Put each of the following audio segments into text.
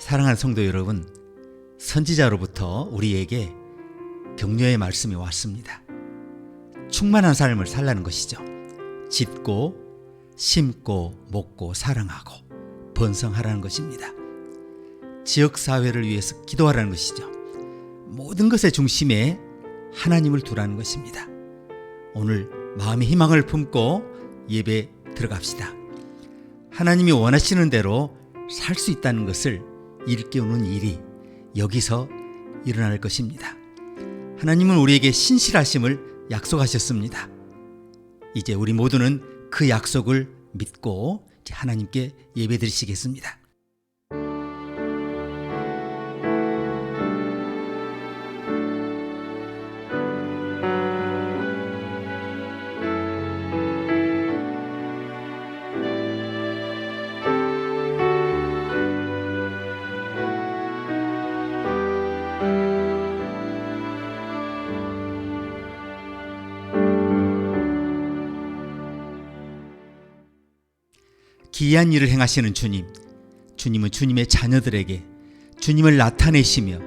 사랑하는 성도 여러분, 선지자로부터 우리에게 격려의 말씀이 왔습니다. 충만한 삶을 살라는 것이죠. 짓고 심고 먹고 사랑하고 번성하라는 것입니다. 지역사회를 위해서 기도하라는 것이죠. 모든 것의 중심에 하나님을 두라는 것입니다. 오늘 마음의 희망을 품고 예배 들어갑시다. 하나님이 원하시는 대로 살 수 있다는 것을 일깨우는 일이 여기서 일어날 것입니다. 하나님은 우리에게 신실하심을 약속하셨습니다. 이제 우리 모두는 그 약속을 믿고 하나님께 예배드리시겠습니다. 기이한 일을 행하시는 주님, 주님은 주님의 자녀들에게 주님을 나타내시며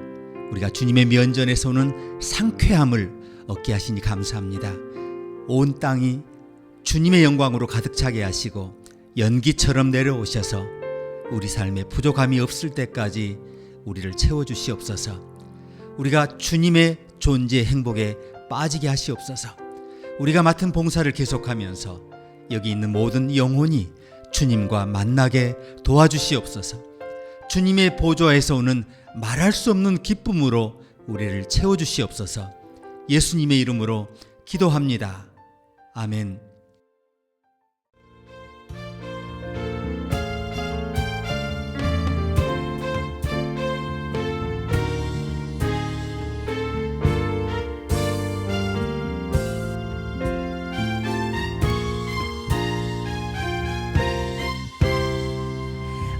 우리가 주님의 면전에서 오는 상쾌함을 얻게 하시니 감사합니다. 온 땅이 주님의 영광으로 가득 차게 하시고 연기처럼 내려오셔서 우리 삶에 부족함이 없을 때까지 우리를 채워주시옵소서. 우리가 주님의 존재 행복에 빠지게 하시옵소서. 우리가 맡은 봉사를 계속하면서 여기 있는 모든 영혼이 주님과 만나게 도와주시옵소서. 주님의 보좌에서 오는 말할 수 없는 기쁨으로 우리를 채워주시옵소서. 예수님의 이름으로 기도합니다. 아멘.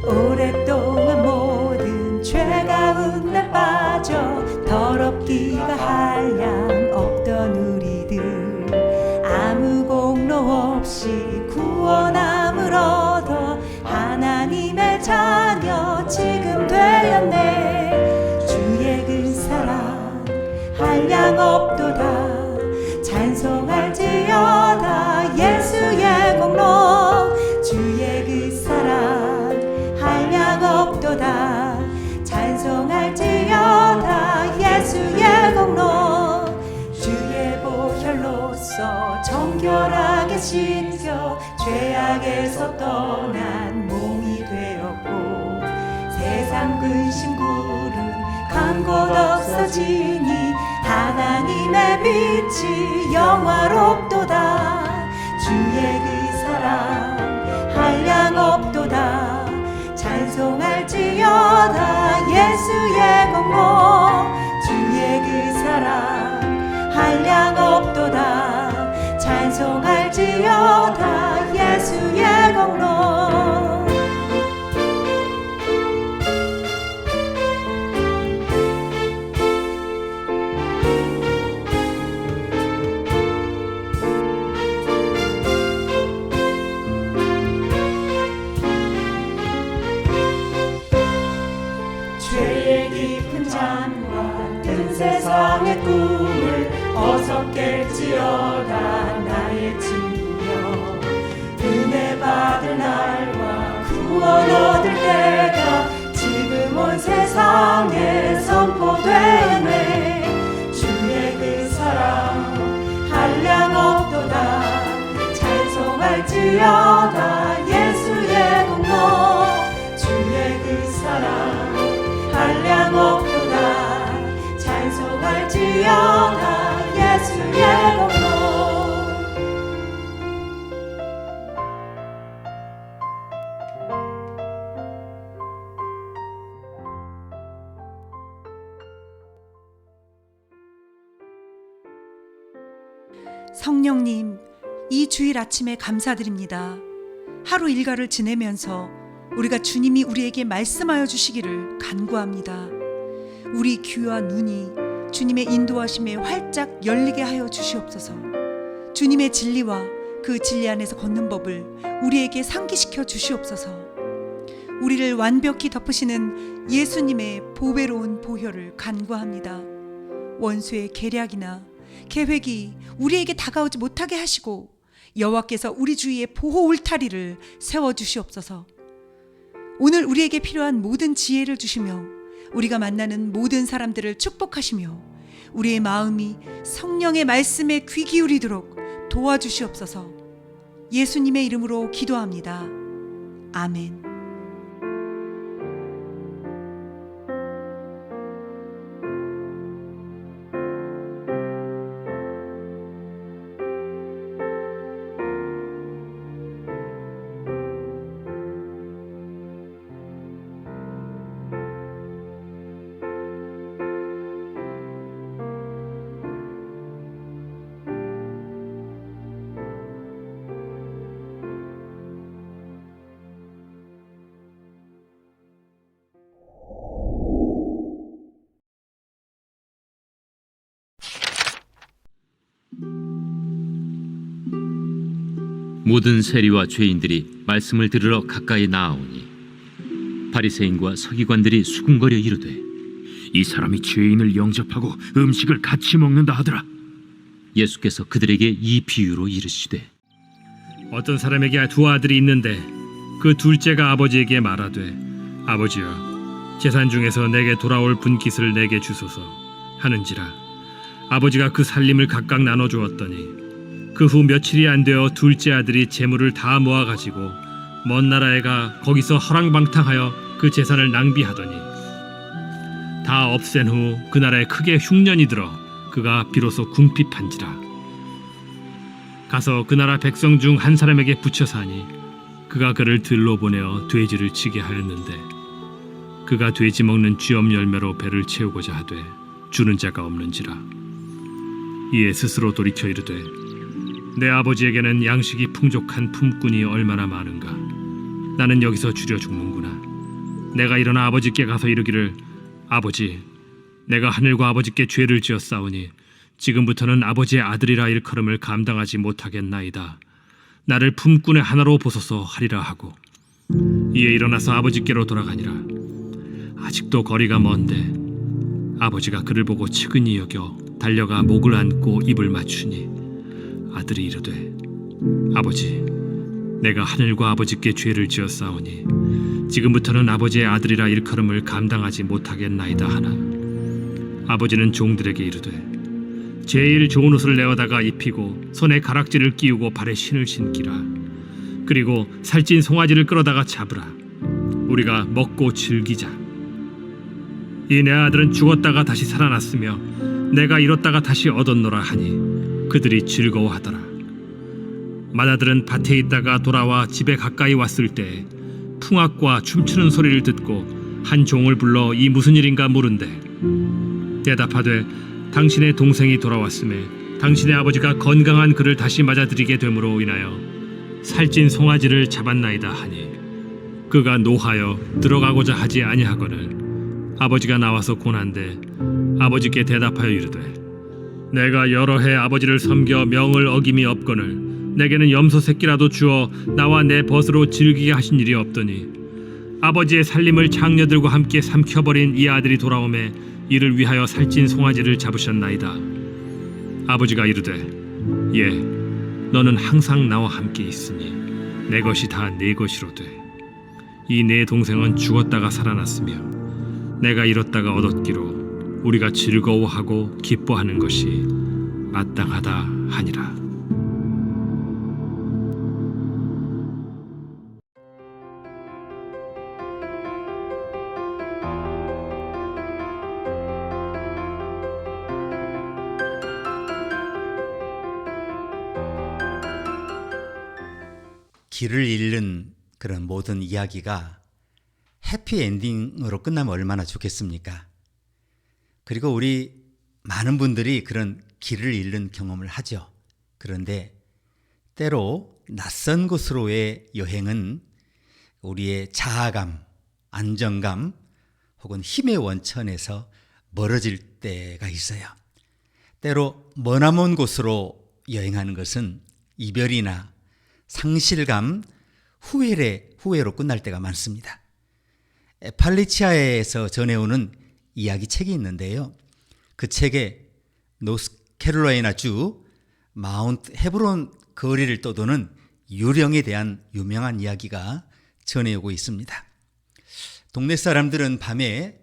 오랫동안 모든 죄 가운데 빠져 더럽기가 한량 없던 우리들 아무 공로 없이 구원함을 얻어 하나님의 자녀 지금 되었네. 주의 그 사랑 한량 없도다. 찬송할지어다. 예수의 공로 주의 그 사랑 없도다. 찬송할지어다. 예수의 공로 주의 보혈로서 정결하게 씻겨 죄악에서 떠난 몸이 되었고 세상 근심 구름 간 곳 없어지니 하나님의 빛이 영화롭도다. 주의 그 사랑 한량 없도다. 찬송할지어다. 예수의 공로 주의 그 사랑 한량 없도다. 찬송할지어다. 예수의 공로 죄의 깊은 잠과 든 세상의 꿈을 어서 깰지어다. 나의 친구여 은혜 받을 날과 구원 얻을 때가 지금 온 세상에 선포되네. 주의 그 사랑 한량 없도다. 찬송할지어다. 예수의 공로 주의 그 사랑 한량 없도다. 찬송할지어다. 예수의 공로 성령님, 이 주일 아침에 감사드립니다. 하루 일과를 지내면서 우리가 주님이 우리에게 말씀하여 주시기를 간구합니다. 우리 귀와 눈이 주님의 인도하심에 활짝 열리게 하여 주시옵소서. 주님의 진리와 그 진리 안에서 걷는 법을 우리에게 상기시켜 주시옵소서. 우리를 완벽히 덮으시는 예수님의 보배로운 보혈을 간구합니다. 원수의 계략이나 계획이 우리에게 다가오지 못하게 하시고 여호와께서 우리 주위에 보호 울타리를 세워주시옵소서. 오늘 우리에게 필요한 모든 지혜를 주시며 우리가 만나는 모든 사람들을 축복하시며 우리의 마음이 성령의 말씀에 귀 기울이도록 도와주시옵소서. 예수님의 이름으로 기도합니다. 아멘. 모든 세리와 죄인들이 말씀을 들으러 가까이 나아오니 바리새인과 서기관들이 수군거려 이르되 이 사람이 죄인을 영접하고 음식을 같이 먹는다 하더라. 예수께서 그들에게 이 비유로 이르시되 어떤 사람에게 두 아들이 있는데 그 둘째가 아버지에게 말하되 아버지여 재산 중에서 내게 돌아올 분깃을 내게 주소서 하는지라 아버지가 그 살림을 각각 나눠 주었더니 그 후 며칠이 안 되어 둘째 아들이 재물을 다 모아가지고 먼 나라에 가 거기서 허랑방탕하여 그 재산을 낭비하더니 다 없앤 후 그 나라에 크게 흉년이 들어 그가 비로소 궁핍한지라. 가서 그 나라 백성 중 한 사람에게 붙여 사니 그가 그를 들로 보내어 돼지를 치게 하였는데 그가 돼지 먹는 쥐엄 열매로 배를 채우고자 하되 주는 자가 없는지라. 이에 스스로 돌이켜 이르되 내 아버지에게는 양식이 풍족한 품꾼이 얼마나 많은가. 나는 여기서 줄여 죽는구나. 내가 일어나 아버지께 가서 이르기를 아버지 내가 하늘과 아버지께 죄를 지었사오니 지금부터는 아버지의 아들이라 일컬음을 감당하지 못하겠나이다. 나를 품꾼의 하나로 보소서 하리라 하고 이에 일어나서 아버지께로 돌아가니라. 아직도 거리가 먼데 아버지가 그를 보고 측은히 여겨 달려가 목을 안고 입을 맞추니 아들이 이르되 아버지 내가 하늘과 아버지께 죄를 지었사오니 지금부터는 아버지의 아들이라 일컬음을 감당하지 못하겠나이다 하나 아버지는 종들에게 이르되 제일 좋은 옷을 내어다가 입히고 손에 가락지를 끼우고 발에 신을 신기라. 그리고 살찐 송아지를 끌어다가 잡으라. 우리가 먹고 즐기자. 이 내 아들은 죽었다가 다시 살아났으며 내가 잃었다가 다시 얻었노라 하니 그들이 즐거워하더라. 맏아들은 밭에 있다가 돌아와 집에 가까이 왔을 때 풍악과 춤추는 소리를 듣고 한 종을 불러 이 무슨 일인가 물은데 대답하되 당신의 동생이 돌아왔음에 당신의 아버지가 건강한 그를 다시 맞아들이게 됨으로 인하여 살찐 송아지를 잡았나이다 하니 그가 노하여 들어가고자 하지 아니하거늘 아버지가 나와서 고난데 아버지께 대답하여 이르되 내가 여러 해 아버지를 섬겨 명을 어김이 없거늘 내게는 염소 새끼라도 주어 나와 내 벗으로 즐기게 하신 일이 없더니 아버지의 살림을 장녀들과 함께 삼켜버린 이 아들이 돌아오매 이를 위하여 살찐 송아지를 잡으셨나이다. 아버지가 이르되 예 너는 항상 나와 함께 있으니 내 것이 다 네 것이로되 이 내 동생은 죽었다가 살아났으며 내가 잃었다가 얻었기로 우리가 즐거워하고 기뻐하는 것이 마땅하다 하니라. 길을 잃는 그런 모든 이야기가 해피엔딩으로 끝나면 얼마나 좋겠습니까? 그리고 우리 많은 분들이 그런 길을 잃는 경험을 하죠. 그런데 때로 낯선 곳으로의 여행은 우리의 자아감, 안정감 혹은 힘의 원천에서 멀어질 때가 있어요. 때로 머나먼 곳으로 여행하는 것은 이별이나 상실감, 후회로 끝날 때가 많습니다. 팔리치아에서 전해오는 이야기 책이 있는데요. 그 책에 노스캐롤라이나주 마운트 헤브론 거리를 떠도는 유령에 대한 유명한 이야기가 전해오고 있습니다. 동네 사람들은 밤에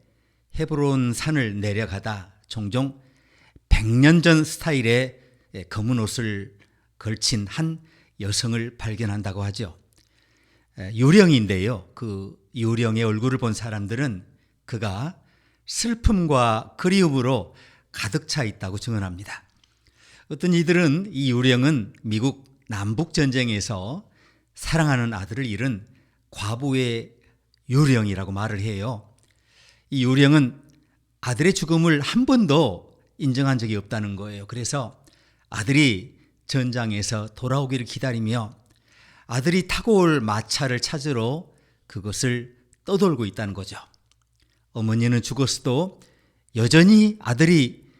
헤브론 산을 내려가다 종종 100년 전 스타일의 검은 옷을 걸친 한 여성을 발견한다고 하죠. 유령인데요. 그 유령의 얼굴을 본 사람들은 그가 슬픔과 그리움으로 가득 차 있다고 증언합니다. 어떤 이들은 이 유령은 미국 남북전쟁에서 사랑하는 아들을 잃은 과부의 유령이라고 말을 해요. 이 유령은 아들의 죽음을 한 번도 인정한 적이 없다는 거예요. 그래서 아들이 전장에서 돌아오기를 기다리며 아들이 타고 올 마차를 찾으러 그것을 떠돌고 있다는 거죠. 어머니는 죽었어도 여전히 아들이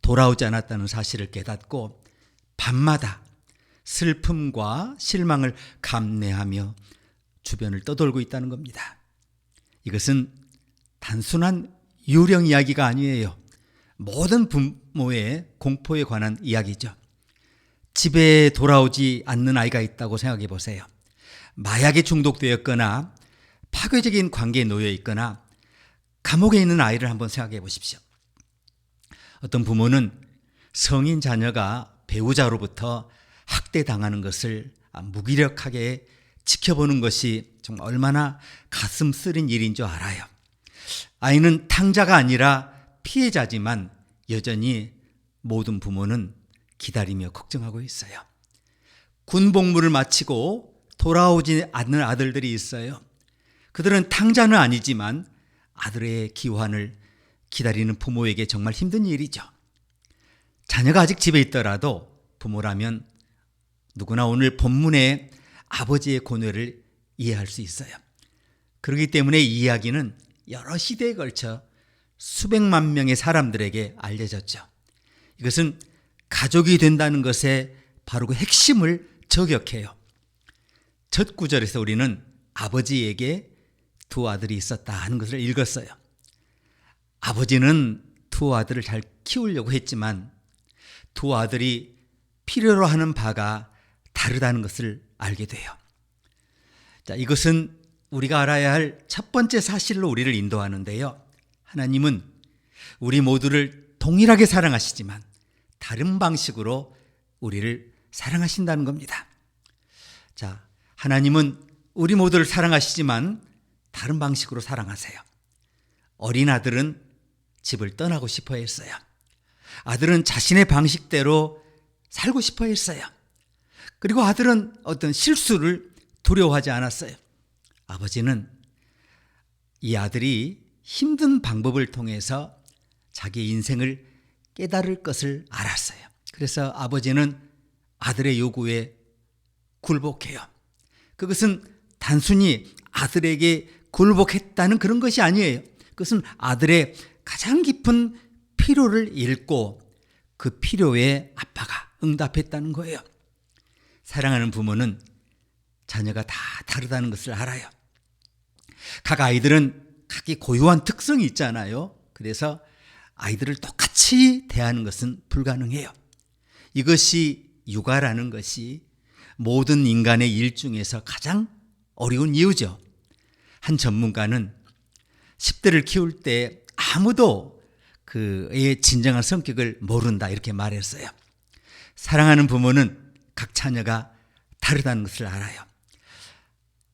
돌아오지 않았다는 사실을 깨닫고 밤마다 슬픔과 실망을 감내하며 주변을 떠돌고 있다는 겁니다. 이것은 단순한 유령 이야기가 아니에요. 모든 부모의 공포에 관한 이야기죠. 집에 돌아오지 않는 아이가 있다고 생각해 보세요. 마약에 중독되었거나 파괴적인 관계에 놓여 있거나 감옥에 있는 아이를 한번 생각해 보십시오. 어떤 부모는 성인 자녀가 배우자로부터 학대당하는 것을 무기력하게 지켜보는 것이 정말 얼마나 가슴 쓰린 일인 줄 알아요. 아이는 탕자가 아니라 피해자지만 여전히 모든 부모는 기다리며 걱정하고 있어요. 군복무를 마치고 돌아오지 않는 아들들이 있어요. 그들은 탕자는 아니지만 아들의 귀환을 기다리는 부모에게 정말 힘든 일이죠. 자녀가 아직 집에 있더라도 부모라면 누구나 오늘 본문의 아버지의 고뇌를 이해할 수 있어요. 그렇기 때문에 이 이야기는 여러 시대에 걸쳐 수백만 명의 사람들에게 알려졌죠. 이것은 가족이 된다는 것의 바로 그 핵심을 저격해요. 첫 구절에서 우리는 아버지에게 두 아들이 있었다 하는 것을 읽었어요. 아버지는 두 아들을 잘 키우려고 했지만 두 아들이 필요로 하는 바가 다르다는 것을 알게 돼요. 자, 이것은 우리가 알아야 할 첫 번째 사실로 우리를 인도하는데요. 하나님은 우리 모두를 동일하게 사랑하시지만 다른 방식으로 우리를 사랑하신다는 겁니다. 자, 하나님은 우리 모두를 사랑하시지만 다른 방식으로 사랑하세요. 어린 아들은 집을 떠나고 싶어 했어요. 아들은 자신의 방식대로 살고 싶어 했어요. 그리고 아들은 어떤 실수를 두려워하지 않았어요. 아버지는 이 아들이 힘든 방법을 통해서 자기의 인생을 깨달을 것을 알았어요. 그래서 아버지는 아들의 요구에 굴복해요. 그것은 단순히 아들에게 굴복했다는 그런 것이 아니에요. 그것은 아들의 가장 깊은 필요를 읽고 그 필요에 아빠가 응답했다는 거예요. 사랑하는 부모는 자녀가 다 다르다는 것을 알아요. 각 아이들은 각기 고유한 특성이 있잖아요. 그래서 아이들을 똑같이 대하는 것은 불가능해요. 이것이 육아라는 것이 모든 인간의 일 중에서 가장 어려운 이유죠. 한 전문가는 10대를 키울 때 아무도 그의 진정한 성격을 모른다 이렇게 말했어요. 사랑하는 부모는 각 자녀가 다르다는 것을 알아요.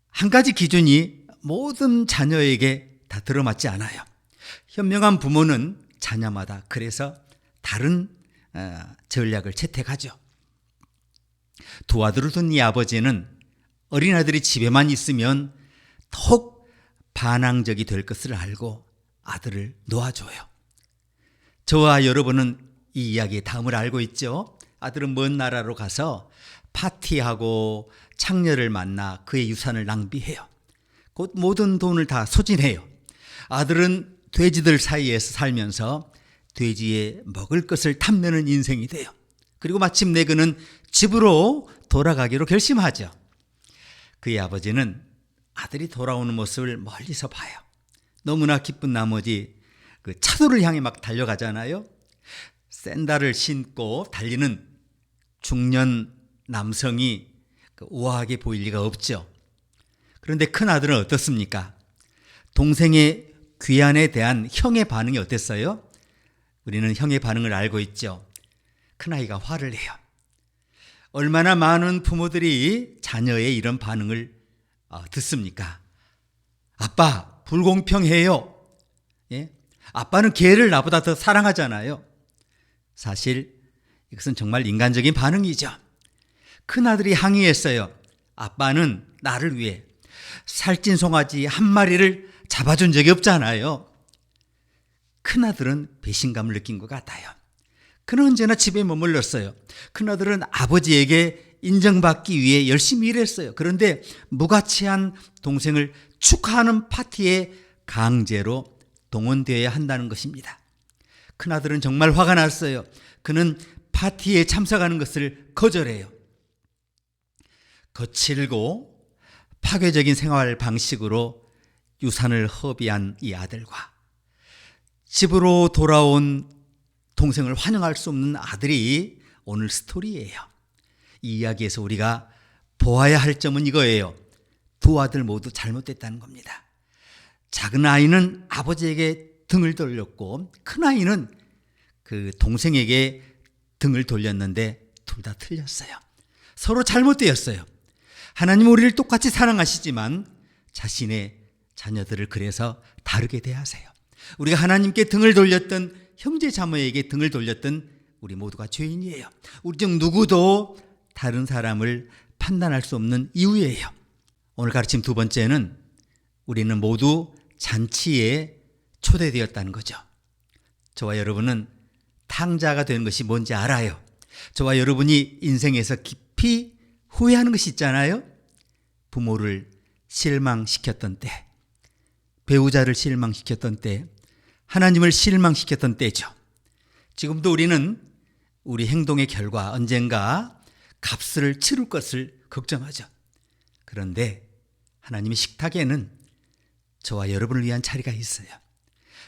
한 가지 기준이 모든 자녀에게 다 들어맞지 않아요. 현명한 부모는 자녀마다 그래서 다른 전략을 채택하죠. 두 아들을 둔 이 아버지는 어린 아들이 집에만 있으면 더욱 반항적이 될 것을 알고 아들을 놓아줘요. 저와 여러분은 이 이야기의 다음을 알고 있죠. 아들은 먼 나라로 가서 파티하고 창녀를 만나 그의 유산을 낭비해요. 곧 모든 돈을 다 소진해요. 아들은 돼지들 사이에서 살면서 돼지의 먹을 것을 탐내는 인생이 돼요. 그리고 마침내 그는 집으로 돌아가기로 결심하죠. 그의 아버지는 아들이 돌아오는 모습을 멀리서 봐요. 너무나 기쁜 나머지 그 차도를 향해 막 달려가잖아요. 샌들을 신고 달리는 중년 남성이 우아하게 보일 리가 없죠. 그런데 큰아들은 어떻습니까? 동생의 귀환에 대한 형의 반응이 어땠어요? 우리는 형의 반응을 알고 있죠. 큰아이가 화를 내요. 얼마나 많은 부모들이 자녀의 이런 반응을 듣습니까? 아빠, 불공평해요. 예? 아빠는 걔를 나보다 더 사랑하잖아요. 사실 이것은 정말 인간적인 반응이죠. 큰아들이 항의했어요. 아빠는 나를 위해 살찐 송아지 한 마리를 잡아준 적이 없잖아요. 큰아들은 배신감을 느낀 것 같아요. 그는 언제나 집에 머물렀어요. 큰아들은 아버지에게 인정받기 위해 열심히 일했어요. 그런데 무가치한 동생을 축하하는 파티에 강제로 동원되어야 한다는 것입니다. 큰아들은 정말 화가 났어요. 그는 파티에 참석하는 것을 거절해요. 거칠고 파괴적인 생활 방식으로 유산을 허비한 이 아들과 집으로 돌아온 동생을 환영할 수 없는 아들이 오늘 스토리예요. 이 이야기에서 우리가 보아야 할 점은 이거예요. 두 아들 모두 잘못됐다는 겁니다. 작은 아이는 아버지에게 등을 돌렸고 큰 아이는 그 동생에게 등을 돌렸는데 둘 다 틀렸어요. 서로 잘못되었어요. 하나님은 우리를 똑같이 사랑하시지만 자신의 자녀들을 그래서 다르게 대하세요. 우리가 하나님께 등을 돌렸던 형제 자매에게 등을 돌렸던 우리 모두가 죄인이에요. 우리 중 누구도 다른 사람을 판단할 수 없는 이유예요. 오늘 가르침 두 번째는 우리는 모두 잔치에 초대되었다는 거죠. 저와 여러분은 탕자가 되는 것이 뭔지 알아요. 저와 여러분이 인생에서 깊이 후회하는 것이 있잖아요. 부모를 실망시켰던 때, 배우자를 실망시켰던 때, 하나님을 실망시켰던 때죠. 지금도 우리는 우리 행동의 결과 언젠가 값을 치를 것을 걱정하죠. 그런데 하나님의 식탁에는 저와 여러분을 위한 자리가 있어요.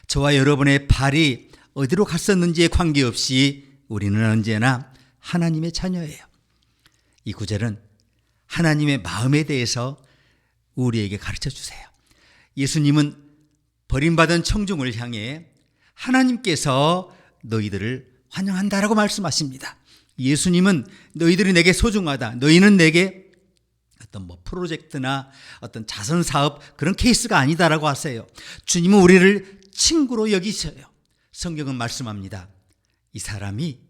저와 여러분의 발이 어디로 갔었는지에 관계없이 우리는 언제나 하나님의 자녀예요. 이 구절은 하나님의 마음에 대해서 우리에게 가르쳐 주세요. 예수님은 버림받은 청중을 향해 하나님께서 너희들을 환영한다라고 말씀하십니다. 예수님은 너희들이 내게 소중하다. 너희는 내게 어떤 프로젝트나 어떤 자선 사업 그런 케이스가 아니다라고 하세요. 주님은 우리를 친구로 여기셔요. 성경은 말씀합니다. 이 사람이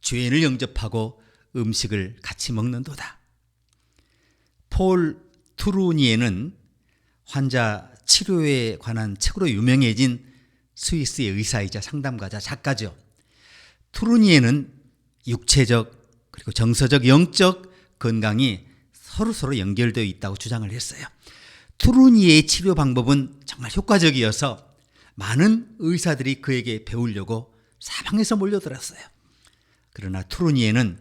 죄인을 영접하고 음식을 같이 먹는도다. 폴 투루니에는 환자 치료에 관한 책으로 유명해진 스위스의 의사이자 상담가자 작가죠. 투루니에는 육체적 그리고 정서적 영적 건강이 서로 연결되어 있다고 주장을 했어요. 투루니에의 치료 방법은 정말 효과적이어서 많은 의사들이 그에게 배우려고 사방에서 몰려들었어요. 그러나 투루니에는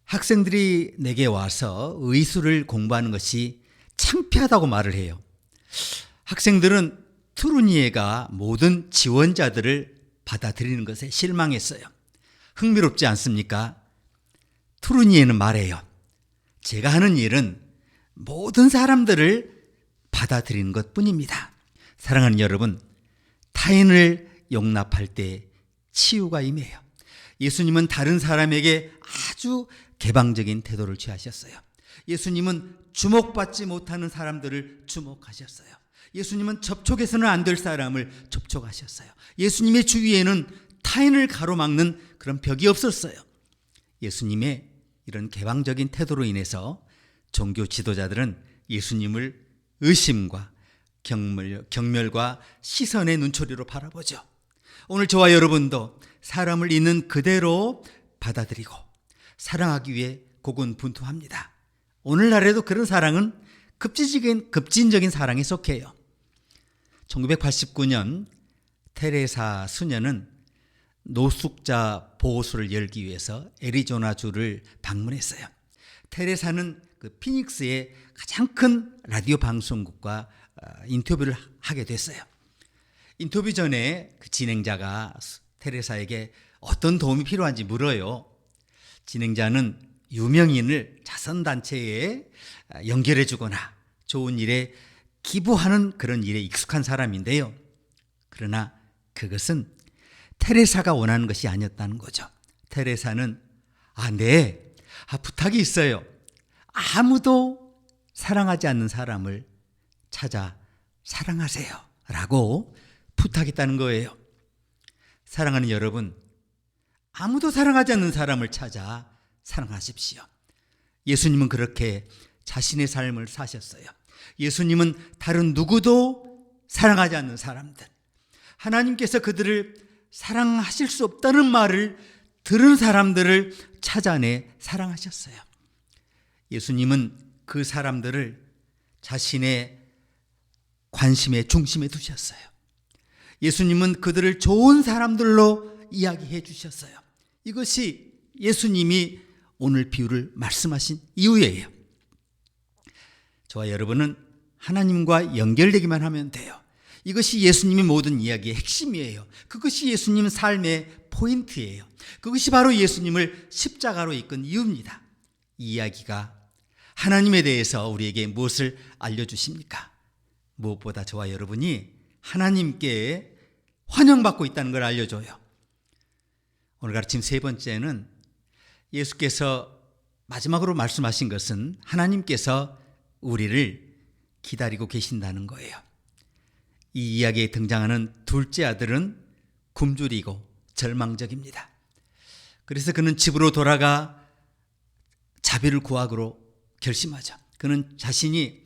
학생들이 내게 와서 의술을 공부하는 것이 창피하다고 말을 해요. 학생들은 투루니에가 모든 지원자들을 받아들이는 것에 실망했어요. 흥미롭지 않습니까? 투루니에는 말해요. 제가 하는 일은 모든 사람들을 받아들이는 것뿐입니다. 사랑하는 여러분, 타인을 용납할 때 치유가 임해요. 예수님은 다른 사람에게 아주 개방적인 태도를 취하셨어요. 예수님은 주목받지 못하는 사람들을 주목하셨어요. 예수님은 접촉해서는 안 될 사람을 접촉하셨어요. 예수님의 주위에는 타인을 가로막는 그런 벽이 없었어요. 예수님의 이런 개방적인 태도로 인해서 종교 지도자들은 예수님을 의심과 경멸과 시선의 눈초리로 바라보죠. 오늘 저와 여러분도 사람을 있는 그대로 받아들이고 사랑하기 위해 고군분투합니다. 오늘날에도 그런 사랑은 급진적인 사랑에 속해요. 1989년 테레사 수녀는 노숙자 보호소를 열기 위해서 애리조나주를 방문했어요. 테레사는 그 피닉스의 가장 큰 라디오 방송국과 인터뷰를 하게 됐어요. 인터뷰 전에 그 진행자가 테레사에게 어떤 도움이 필요한지 물어요. 진행자는 유명인을 자선단체에 연결해 주거나 좋은 일에 기부하는 그런 일에 익숙한 사람인데요. 그러나 그것은 테레사가 원하는 것이 아니었다는 거죠. 테레사는 네, 부탁이 있어요. 아무도 사랑하지 않는 사람을 찾아 사랑하세요 라고 부탁했다는 거예요. 사랑하는 여러분, 아무도 사랑하지 않는 사람을 찾아 사랑하십시오. 예수님은 그렇게 자신의 삶을 사셨어요. 예수님은 다른 누구도 사랑하지 않는 사람들, 하나님께서 그들을 사랑하실 수 없다는 말을 들은 사람들을 찾아내 사랑하셨어요. 예수님은 그 사람들을 자신의 관심의 중심에 두셨어요. 예수님은 그들을 좋은 사람들로 이야기해 주셨어요. 이것이 예수님이 오늘 비유를 말씀하신 이유예요. 저와 여러분은 하나님과 연결되기만 하면 돼요. 이것이 예수님의 모든 이야기의 핵심이에요. 그것이 예수님 삶의 포인트예요. 그것이 바로 예수님을 십자가로 이끈 이유입니다. 이 이야기가 하나님에 대해서 우리에게 무엇을 알려주십니까? 무엇보다 저와 여러분이 하나님께 환영받고 있다는 걸 알려줘요. 오늘 가르침 세 번째는 예수께서 마지막으로 말씀하신 것은 하나님께서 우리를 기다리고 계신다는 거예요. 이 이야기에 등장하는 둘째 아들은 굶주리고 절망적입니다. 그래서 그는 집으로 돌아가 자비를 구하기로 결심하죠. 그는 자신이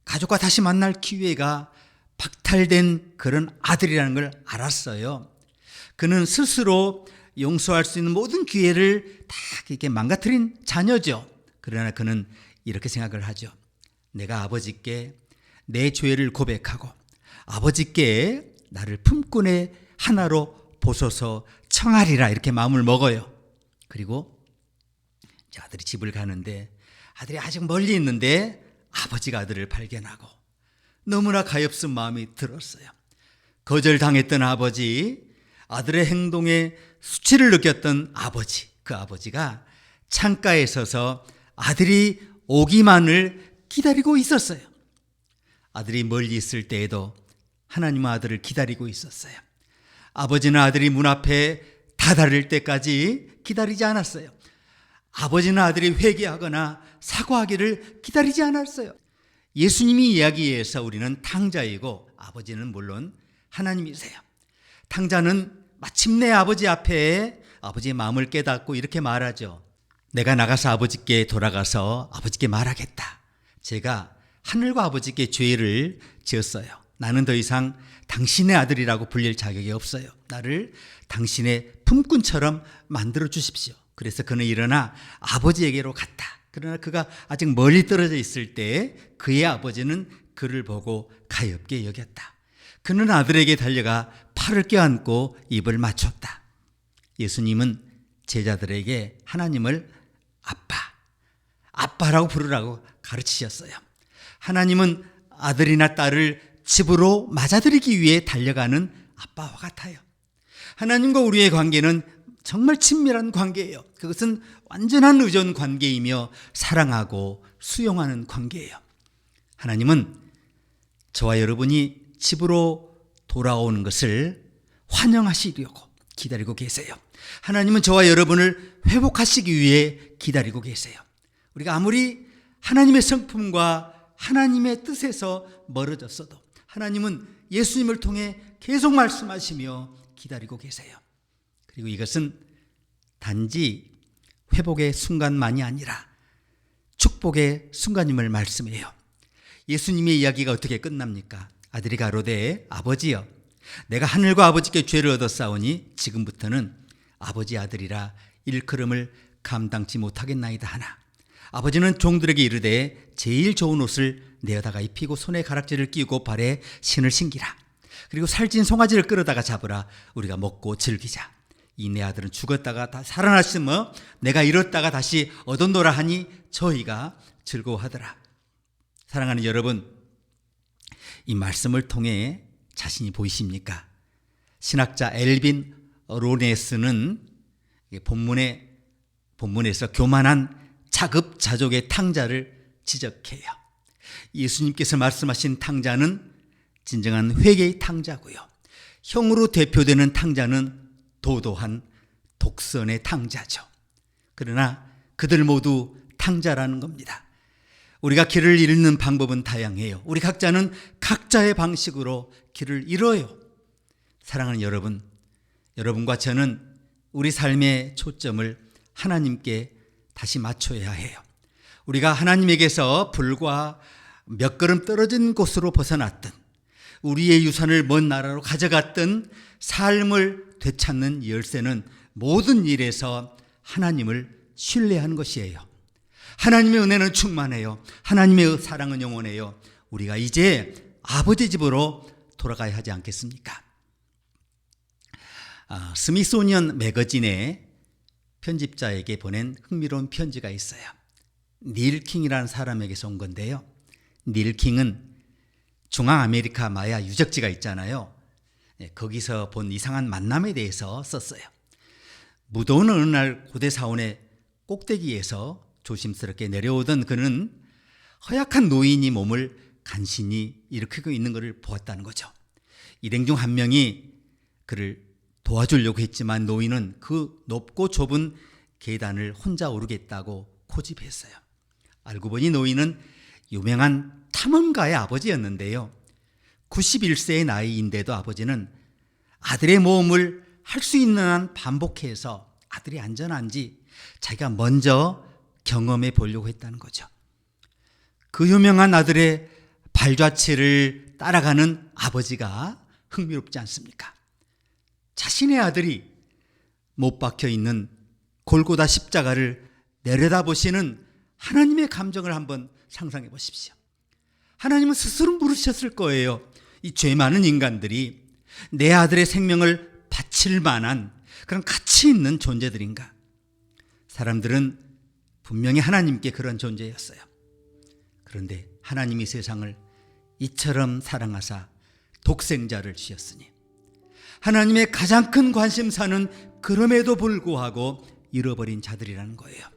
가족과 다시 만날 기회가 박탈된 그런 아들이라는 걸 알았어요. 그는 스스로 용서할 수 있는 모든 기회를 다 이렇게 망가뜨린 자녀죠. 그러나 그는 이렇게 생각을 하죠. 내가 아버지께 내 죄를 고백하고 아버지께 나를 품꾼의 하나로 보소서 청하리라 이렇게 마음을 먹어요. 그리고 아들이 집을 가는데 아들이 아직 멀리 있는데 아버지가 아들을 발견하고 너무나 가엾은 마음이 들었어요. 거절당했던 아버지, 아들의 행동에 수치를 느꼈던 아버지, 그 아버지가 창가에 서서 아들이 오기만을 기다리고 있었어요. 아들이 멀리 있을 때에도 하나님의 아들을 기다리고 있었어요. 아버지는 아들이 문 앞에 다다를 때까지 기다리지 않았어요. 아버지는 아들이 회개하거나 사과하기를 기다리지 않았어요. 예수님이 이야기에서 우리는 탕자이고 아버지는 물론 하나님이세요. 탕자는 마침내 아버지 앞에 아버지의 마음을 깨닫고 이렇게 말하죠. 내가 나가서 아버지께 돌아가서 아버지께 말하겠다. 제가 하늘과 아버지께 죄를 지었어요. 나는 더 이상 당신의 아들이라고 불릴 자격이 없어요. 나를 당신의 품꾼처럼 만들어 주십시오. 그래서 그는 일어나 아버지에게로 갔다. 그러나 그가 아직 멀리 떨어져 있을 때 그의 아버지는 그를 보고 가엾게 여겼다. 그는 아들에게 달려가 팔을 껴안고 입을 맞췄다. 예수님은 제자들에게 하나님을 아빠라고 부르라고 가르치셨어요. 하나님은 아들이나 딸을 집으로 맞아들이기 위해 달려가는 아빠와 같아요. 하나님과 우리의 관계는 정말 친밀한 관계예요. 그것은 완전한 의존 관계이며 사랑하고 수용하는 관계예요. 하나님은 저와 여러분이 집으로 돌아오는 것을 환영하시려고 기다리고 계세요. 하나님은 저와 여러분을 회복하시기 위해 기다리고 계세요. 우리가 아무리 하나님의 성품과 하나님의 뜻에서 멀어졌어도 하나님은 예수님을 통해 계속 말씀하시며 기다리고 계세요. 그리고 이것은 단지 회복의 순간만이 아니라 축복의 순간임을 말씀해요. 예수님의 이야기가 어떻게 끝납니까? 아들이 가로되 아버지여 내가 하늘과 아버지께 죄를 얻었사오니 지금부터는 아버지 아들이라 일컬음을 감당치 못하겠나이다 하나 아버지는 종들에게 이르되 제일 좋은 옷을 내어다가 입히고 손에 가락지를 끼우고 발에 신을 신기라. 그리고 살찐 송아지를 끌어다가 잡으라. 우리가 먹고 즐기자. 이 내 아들은 죽었다가 다 살아났으며 내가 잃었다가 다시 얻었노라 하니 저희가 즐거워하더라. 사랑하는 여러분, 이 말씀을 통해 자신이 보이십니까? 신학자 엘빈 로네스는 본문에서 교만한 자급자족의 탕자를 지적해요. 예수님께서 말씀하신 탕자는 진정한 회개의 탕자고요. 형으로 대표되는 탕자는 도도한 독선의 탕자죠. 그러나 그들 모두 탕자라는 겁니다. 우리가 길을 잃는 방법은 다양해요. 우리 각자는 각자의 방식으로 길을 잃어요. 사랑하는 여러분, 여러분과 저는 우리 삶의 초점을 하나님께 다시 맞춰야 해요. 우리가 하나님에게서 불과 몇 걸음 떨어진 곳으로 벗어났든 우리의 유산을 먼 나라로 가져갔든 삶을 되찾는 열쇠는 모든 일에서 하나님을 신뢰하는 것이에요. 하나님의 은혜는 충만해요. 하나님의 사랑은 영원해요. 우리가 이제 아버지 집으로 돌아가야 하지 않겠습니까? 스미소니언 매거진의 편집자에게 보낸 흥미로운 편지가 있어요. 닐 킹이라는 사람에게서 온 건데요. 닐 킹은 중앙아메리카 마야 유적지가 있잖아요. 거기서 본 이상한 만남에 대해서 썼어요. 무더운 어느 날 고대 사원의 꼭대기에서 조심스럽게 내려오던 그는 허약한 노인이 몸을 간신히 일으키고 있는 것을 보았다는 거죠. 일행 중 한 명이 그를 도와주려고 했지만 노인은 그 높고 좁은 계단을 혼자 오르겠다고 고집했어요. 알고 보니 노인은 유명한 탐험가의 아버지였는데요. 91세의 나이인데도 아버지는 아들의 모험을 할 수 있는 한 반복해서 아들이 안전한지 자기가 먼저 경험해 보려고 했다는 거죠. 그 유명한 아들의 발자취를 따라가는 아버지가 흥미롭지 않습니까? 자신의 아들이 못 박혀 있는 골고다 십자가를 내려다보시는 하나님의 감정을 한번 상상해 보십시오. 하나님은 스스로 물으셨을 거예요. 이 죄 많은 인간들이 내 아들의 생명을 바칠 만한 그런 가치 있는 존재들인가? 사람들은 분명히 하나님께 그런 존재였어요. 그런데 하나님이 세상을 이처럼 사랑하사 독생자를 주셨으니 하나님의 가장 큰 관심사는 그럼에도 불구하고 잃어버린 자들이라는 거예요.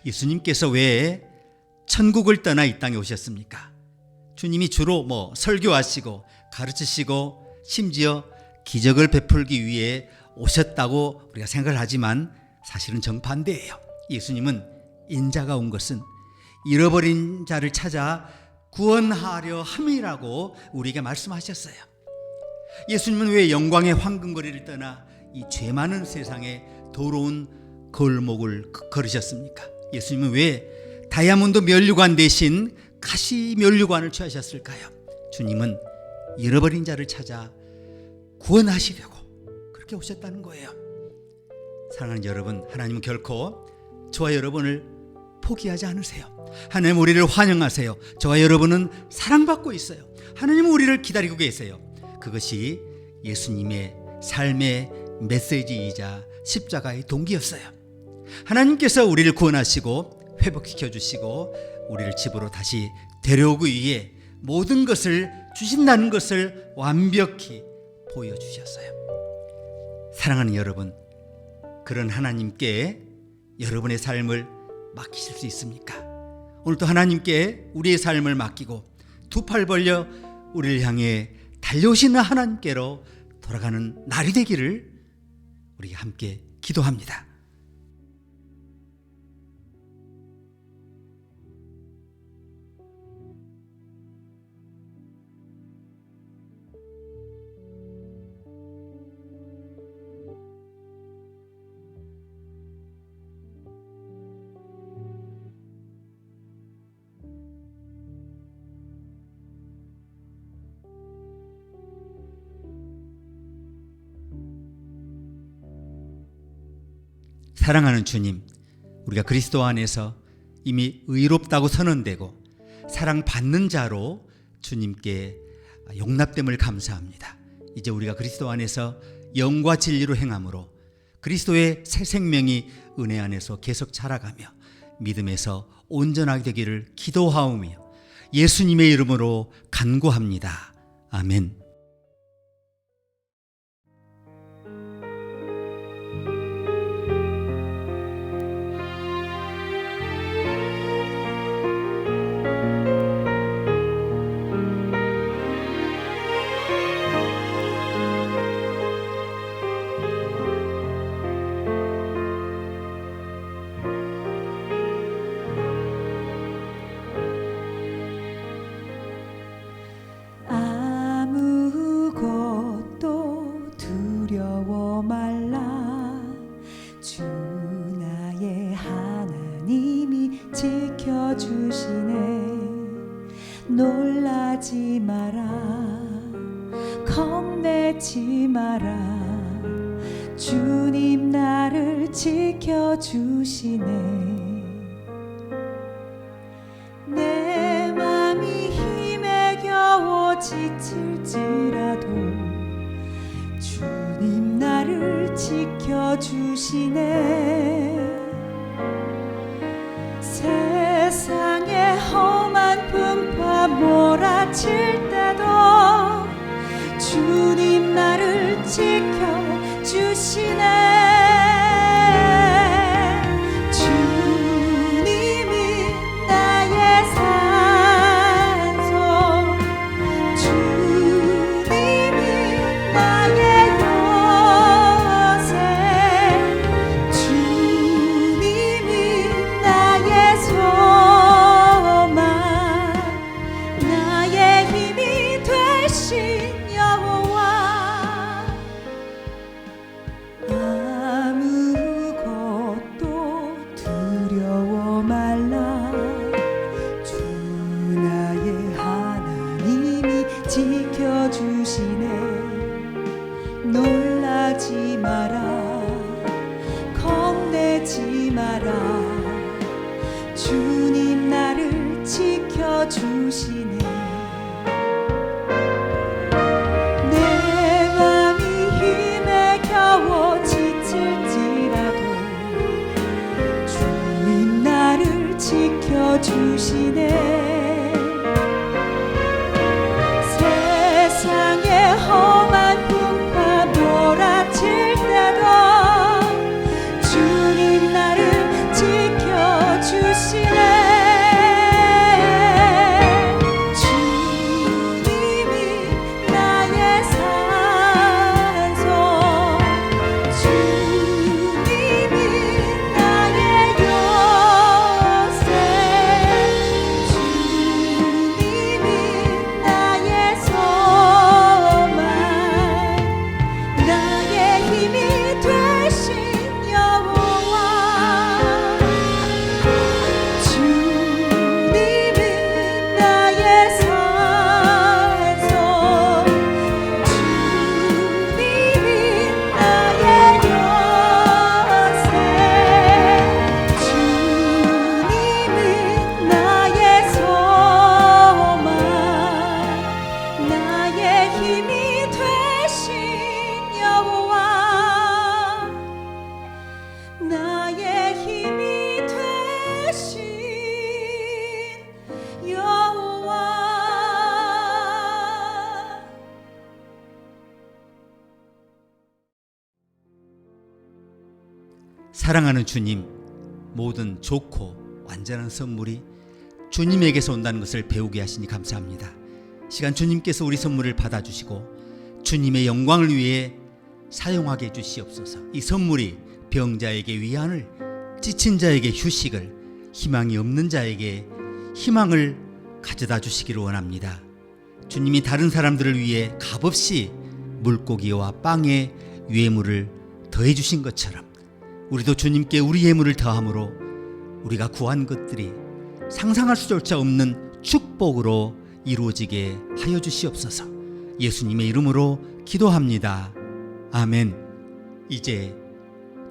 예수님께서 왜 천국을 떠나 이 땅에 오셨습니까? 주님이 주로 설교하시고 가르치시고 심지어 기적을 베풀기 위해 오셨다고 우리가 생각을 하지만 사실은 정반대예요. 예수님은 인자가 온 것은 잃어버린 자를 찾아 구원하려 함이라고 우리에게 말씀하셨어요. 예수님은 왜 영광의 황금거리를 떠나 이 죄 많은 세상에 더러운 골목을 걸으셨습니까? 예수님은 왜 다이아몬드 면류관 대신 가시 면류관을 취하셨을까요? 주님은 잃어버린 자를 찾아 구원하시려고 그렇게 오셨다는 거예요. 사랑하는 여러분, 하나님은 결코 저와 여러분을 포기하지 않으세요. 하나님 우리를 환영하세요. 저와 여러분은 사랑받고 있어요. 하나님은 우리를 기다리고 계세요. 그것이 예수님의 삶의 메시지이자 십자가의 동기였어요. 하나님께서 우리를 구원하시고 회복시켜 주시고 우리를 집으로 다시 데려오기 위해 모든 것을 주신다는 것을 완벽히 보여주셨어요. 사랑하는 여러분, 그런 하나님께 여러분의 삶을 맡기실 수 있습니까? 오늘도 하나님께 우리의 삶을 맡기고 두 팔 벌려 우리를 향해 달려오시는 하나님께로 돌아가는 날이 되기를 우리 함께 기도합니다. 사랑하는 주님, 우리가 그리스도 안에서 이미 의롭다고 선언되고 사랑받는 자로 주님께 용납됨을 감사합니다. 이제 우리가 그리스도 안에서 영과 진리로 행함으로 그리스도의 새 생명이 은혜 안에서 계속 자라가며 믿음에서 온전하게 되기를 기도하오며 예수님의 이름으로 간구합니다. 아멘. 아무것도 두려워 말라. 주 나의 하나님이 지켜주시네. 놀라지 마라, 겁내지 마라. 주님 나를 지켜주시네. 내 맘이 힘에 겨워 지칠지라도 주님 나를 지켜주시네. 세상의 험한 풍파 몰아칠 때도 주님 나를 지켜주시네. 지켜주시네. 놀라지 마라, 겁내지 마라. 주님 나를 지켜주시네. 내 맘이 힘에 겨워 지칠지라도 주님 나를 지켜주시네. 세상의 험한 풍파 몰아칠 때도 주님 나를 지켜주시네. 사랑하는 주님, 모든 좋고 완전한 선물이 주님에게서 온다는 것을 배우게 하시니 감사합니다. 시간 주님께서 우리 선물을 받아주시고 주님의 영광을 위해 사용하게 해주시옵소서. 이 선물이 병자에게 위안을, 지친 자에게 휴식을, 희망이 없는 자에게 희망을 가져다 주시기를 원합니다. 주님이 다른 사람들을 위해 값없이 물고기와 빵에 유해물을 더해 주신 것처럼 우리도 주님께 우리 예물을 더함으로 우리가 구한 것들이 상상할 수조차 없는 축복으로 이루어지게 하여 주시옵소서. 예수님의 이름으로 기도합니다. 아멘. 이제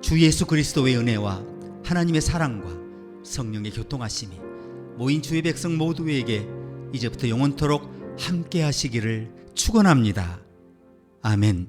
주 예수 그리스도의 은혜와 하나님의 사랑과 성령의 교통하심이 모인 주의 백성 모두에게 이제부터 영원토록 함께 하시기를 축원합니다. 아멘.